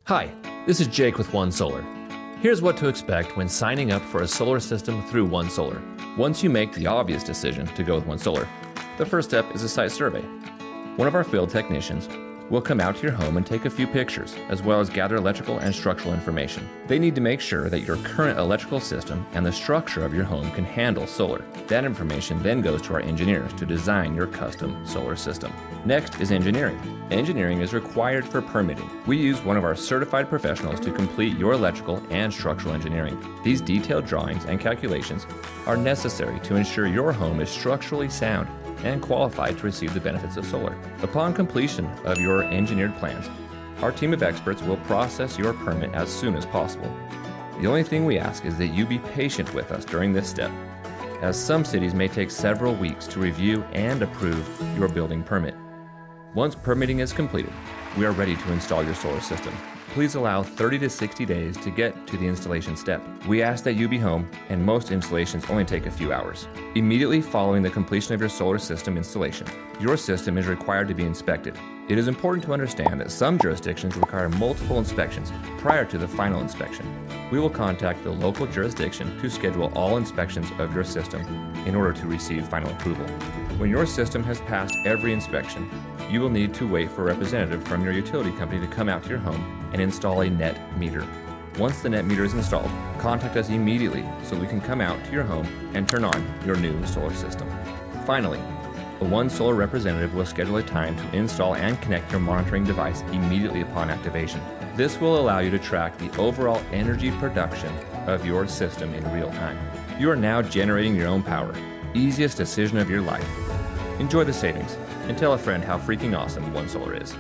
Hi, this is Jake with 1Solar. Here's what to expect when signing up for a solar system through 1Solar. Once you make the obvious decision to go with 1Solar, the first step is a site survey. One of our field technicians will come out to your home and take a few pictures, as well as gather electrical and structural information. They need to make sure that your current electrical system and the structure of your home can handle solar. That information then goes to our engineers to design your custom solar system. Next is engineering. Engineering is required for permitting. We use one of our certified professionals to complete your electrical and structural engineering. These detailed drawings and calculations are necessary to ensure your home is structurally sound and qualified to receive the benefits of solar. Upon completion of your engineered plans, our team of experts will process your permit as soon as possible. The only thing we ask is that you be patient with us during this step, as some cities may take several weeks to review and approve your building permit. Once permitting is completed, we are ready to install your solar system. Please allow 30 to 60 days to get to the installation step. We ask that you be home, and most installations only take a few hours. Immediately following the completion of your solar system installation, your system is required to be inspected. It is important to understand that some jurisdictions require multiple inspections prior to the final inspection. We will contact the local jurisdiction to schedule all inspections of your system in order to receive final approval. When your system has passed every inspection, you will need to wait for a representative from your utility company to come out to your home and install a net meter. Once the net meter is installed, contact us immediately so we can come out to your home and turn on your new solar system. Finally, a 1Solar representative will schedule a time to install and connect your monitoring device immediately upon activation. This will allow you to track the overall energy production of your system in real time. You are now generating your own power. Easiest decision of your life. Enjoy the savings and tell a friend how freaking awesome 1Solar is.